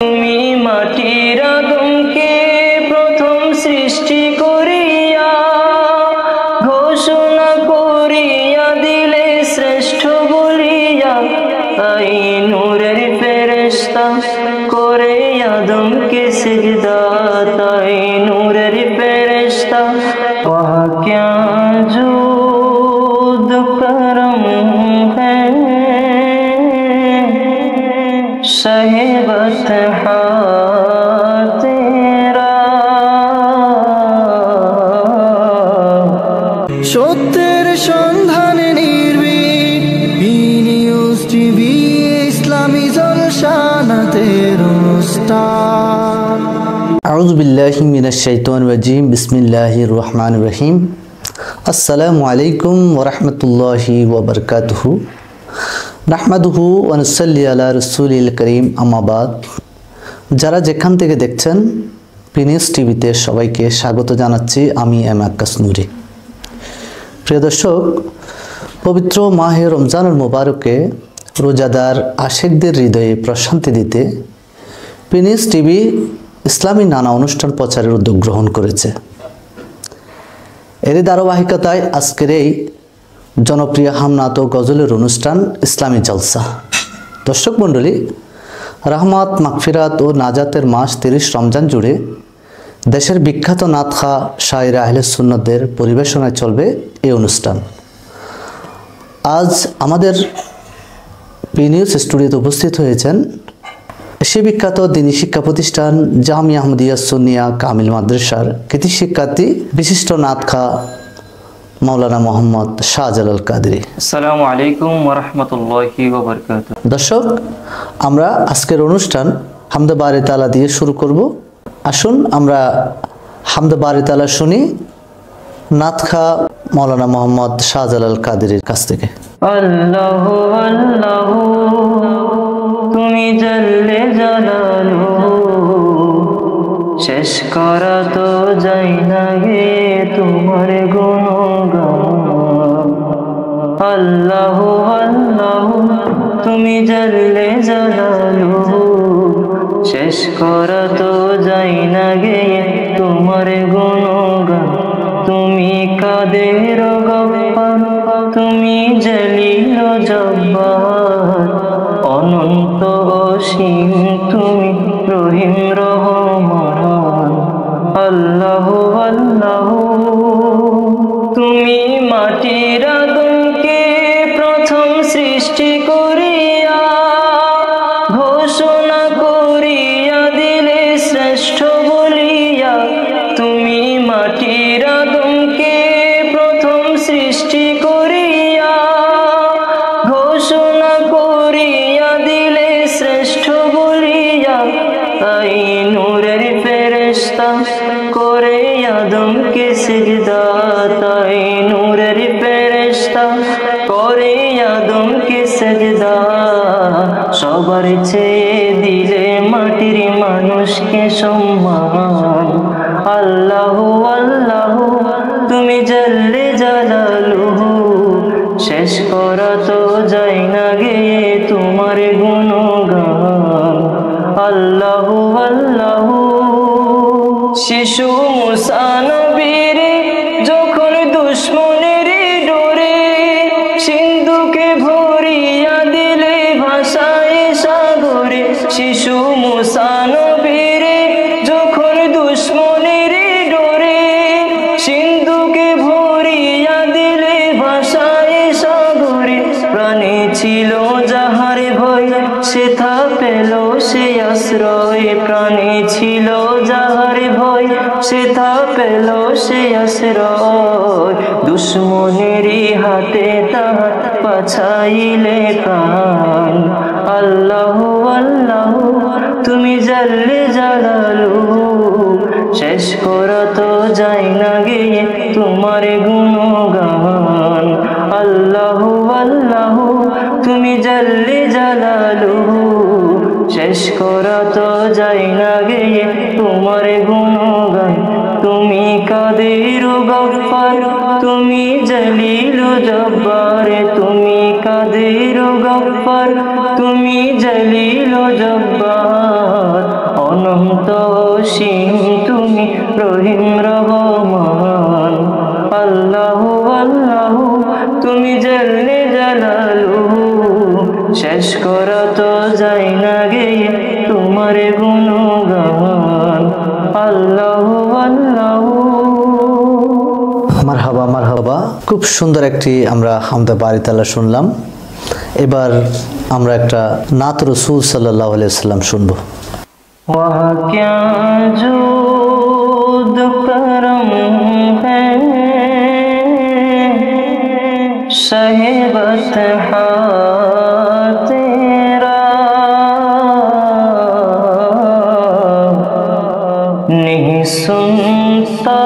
তুমি মাটির আদমকে প্রথম সৃষ্টি করিয়া ঘোষণা করিয়া দিলে শ্রেষ্ঠ বলিয়া, তাই নূরের ফেরেশতা করে আদমকে সিজদা, তাই নূরের ফেরেশতা ওয়া ক্যা জুদ করম है शहीबत तेरा। সত্যের সন্ধানে নির্ভীক নিউজ টিভি ইসলামী জলসানাতের উস্তাদ। আউযু বিল্লাহি মিনাশ শাইতানির রাজিম। বিসমিল্লাহির রহমানির রহিম। আসসালামু আলাইকুম ওয়া রাহমাতুল্লাহি ওয়া বারাকাতুহু। নাহমাদুহু ওয়া নুসাল্লি আলা রাসূলিল কারীম, আম্মা বাদ। যারা যেখান থেকে দেখছেন পিনিউজ টিভিতে সবাইকে স্বাগত জানাচ্ছি। আমি এম আক্কাস নূরি। প্রিয় দর্শক, পবিত্র মাহে রমজানুল মুবারকে রোজাদার আশিকদের হৃদয়ে প্রশান্তি দিতে পিনিউজ টিভি ইসলামী নানা অনুষ্ঠান প্রচারের উদ্যোগ গ্রহণ করেছে। এরই ধারাবাহিকতায় আজকের এই জনপ্রিয় হামনাত ও গজলের অনুষ্ঠান ইসলামী জলসা। দর্শক মণ্ডলী, রহমত, মাগফিরাত ও নাজাতের মাস 30 রমজান জুড়ে দেশের বিখ্যাত নাতখা শায়েরা আহলে সুন্নতদের পরিবেশনায় চলবে এই অনুষ্ঠান। আজ আমাদের পিনিউজ স্টুডিওতে উপস্থিত হয়েছেন সে বিখ্যাত দ্বীনি শিক্ষা প্রতিষ্ঠান জামিয়া আহমদিয়া সুন্নিয়া কামিল মাদ্রাসার কৃতি শিক্ষার্থী বিশিষ্ট নাতখা মাওলানা মোহাম্মদ শাহজালাল কাদরি। আসসালামু আলাইকুম ওয়া রাহমাতুল্লাহি ওয়া বারাকাতুহু। দর্শক, আমরা আজকের অনুষ্ঠান হামদে বারি তাআলা দিয়ে শুরু করব। আসুন আমরা হামদে বারি তাআলা শুনি নাতখা মাওলানা মোহাম্মদ শাহজালাল কাদরির কাছ থেকে। আল্লাহু আল্লাহু তুমি জাল্লে জালালুহু, শেষ করা তো যায় না গে তোমার গুণগান। আল্লাহু আল্লাহু তুমি জাল্লে জালালুহু, শেষ করা তো যায় না গে তোমার গুণগান। তুমি কাদের গফফার, তুমি জলিল জব্বার, অনন্ত অসীম তুমি রহিম রহমান। আল্লাহু আল্লাহু তুমি মাটির আদমকে প্রথম সৃষ্টি করিয়া ঘোষণা করিয়া দিলে শ্রেষ্ঠ বলিয়া, তুমি মাটির আদমকে প্রথম সৃষ্টি করিয়া ঘোষণা করিয়া দিলে শ্রেষ্ঠ বলিয়া, তাই নূরের ফেরেশতা করে আদমকে সিজদা, তাই নূরের ফেরেশতা করে আদমকে সিজদা। সবার চেয়ে দিলে মাটির মানুষকে সম্মান। আল্লাহু আল্লাহু তুমি জাল্লে জালালুহু, শেষ করা তো যায় না গে তোমার গুণগান। আল্লাহু আল্লাহু শিশু মুসা নবীর যখন দুশ্মনের ডোরে সিন্ধুকে ভরিয়া দিলে ভাষায় সাগরে, শিশু মুসা নবীর যখন দুশ্মনের ডোরে সিন্ধুকে ভরিয়া দিলে ভাষায় সাগরে, প্রাণে ছিল যাহার ভয় সেথা পেল সে আশ্রয়, প্রাণে ছিল যাহার ভয় সেথা পেল সে আশ্রয়। দুশ্মনেরই হাতে তাহার পাছাইলে প্রাণ। আল্লাহু আল্লাহু তুমি জাল্লে জালালুহু, শেষ করা তো যায় না গে তোমার গুণগান। আল্লাহু আল্লাহু তুমি জাল্লে জালালুহু, শেষ করা তো যায় না গে তোমার গুণগান। তুমি কাদের গফফার, তুমি জলিল জব্বার, তুমি কাদের গফফার, তুমি জলিল জব্বার। অনন্ত অসীম তুমি রহিম রহমান। আল্লাহু আল্লাহু তুমি জল্লে জালালুহু, শেষ করা তো যায় না গেয়ে তোমার গুণগান। আল্লাহু আল্লাহু। মারহাবা মারহাবা। খুব সুন্দর একটি আমরা হামদে বারি তাআলা শুনলাম। এবার আমরা একটা নাত রাসূল সাল্লাল্লাহু আলাইহি ওয়াসাল্লাম শুনবো। वहाँ क्या जूद करम है, शहीबत तेरा नहीं सुनता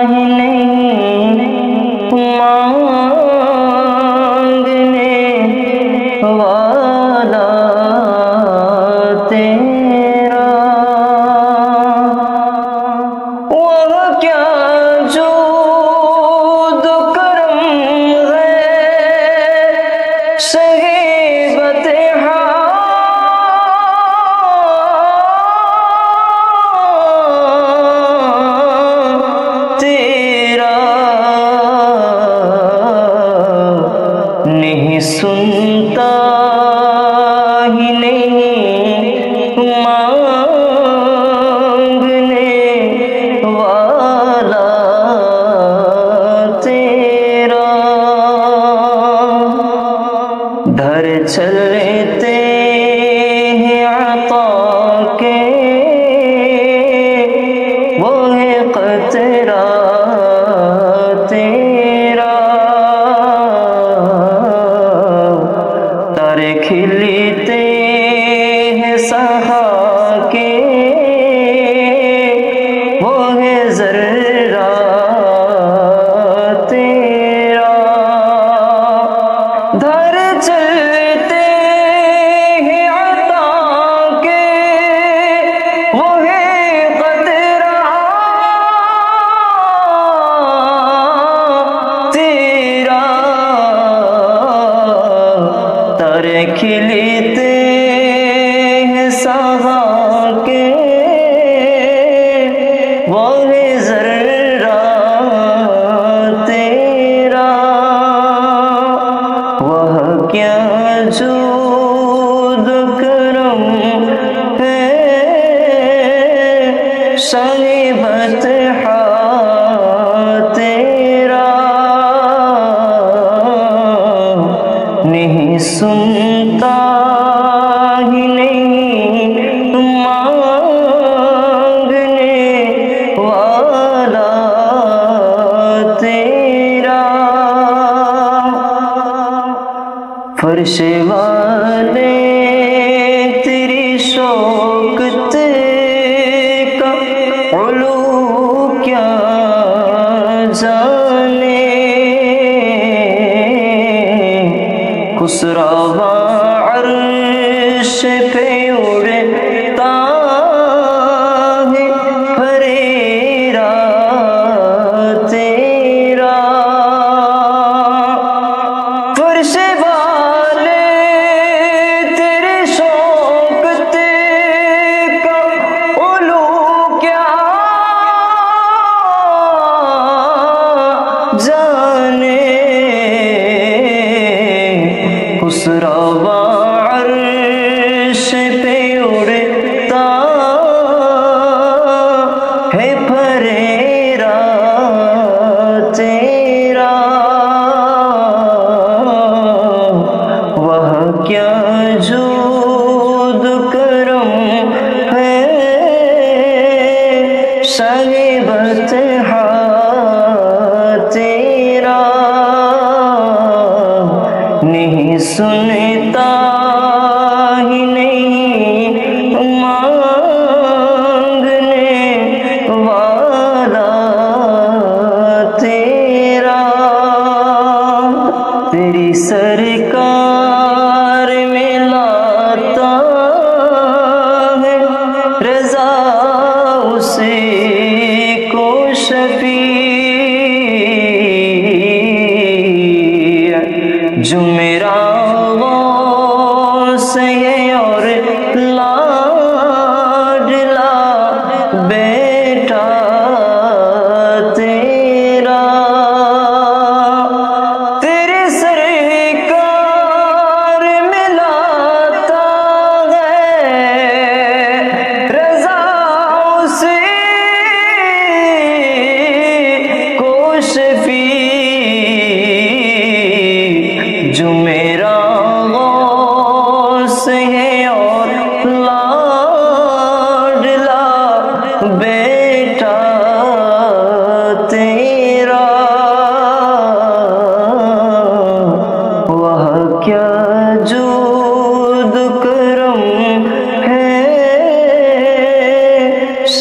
ही नहीं मांगने वाला तेरा। वह क्या जूद करम है, शहीबत तेरा नहीं सुनता ही नहीं मांगने वाला तेरा। धर चलते हैं अता के वो है कतरा तेरा। तारे खिलते हैं सहा के वो है जर्रा तेरा। धर चलते हैं अता के वो है कतरा तेरा। तारे खिलते हैं सहा के वो है जर्रा तेरा। वह क्या जूद करम है, शहीबत तेरा नहीं सुनता ही नहीं मांगने वाला तेरा। फर्श वाले तेरी शौकत का उलू क्या जाने, खुसरावा अर्श पे उड़ता है फरेरा तेरा। फर्श वाले तेरे शौकत का उलू क्या जाने, खुसरावा अर्श पे उड़ता है फरेरा तेरा। वह क्या जूद करम है, शहीबत तेरा नहीं सुनता ही नहीं मांगने वाला तेरा। तेरी सरकार में लाता है रजा उसे को शफी, जो मेरा गौस है और लाडला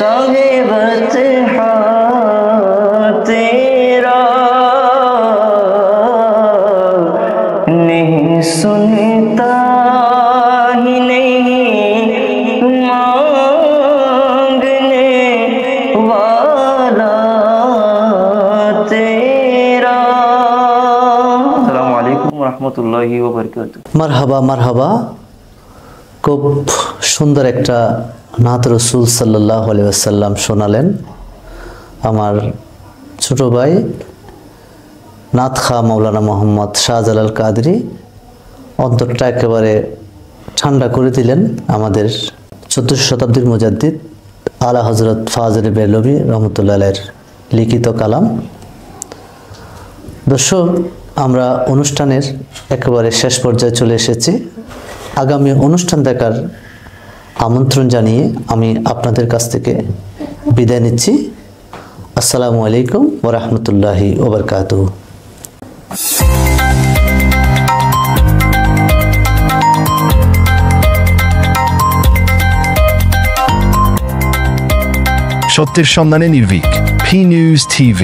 साहिबत तेरा नहीं सुनता ही नहीं मांगने वाला तेरा। अस्सलामु अलैकुम रहमतुल्लाहि व बरकातुहू। মারহাবা মারহাবা। খুব সুন্দর একটা নাত রসুল সাল্লাল্লাহু আলাইহি ওয়াসাল্লাম শোনালেন আমার ছোট ভাই নাত খা মাওলানা মোহাম্মদ শাহজালাল কাদরি। অন্তরটা একেবারে ঠান্ডা করে দিলেন আমাদের 14শ শতাব্দীর মুজাদ্দিদ আলা হযরত ফাজিল বেরলভী রহমতুল্লাহ আলাইহির লিখিত কালাম। দর্শক, আমরা অনুষ্ঠানের একেবারে শেষ পর্যায়ে চলে এসেছি। আগামী অনুষ্ঠান দেখার আমন্ত্রণ জানিয়ে আমি আপনাদের কাছ থেকে বিদায় নিচ্ছি। আসসালামু আলাইকুম ওয়া রাহমাতুল্লাহি ওয়া বারাকাতুহু। সত্যের সন্ধানে নির্ভীক, P News TV।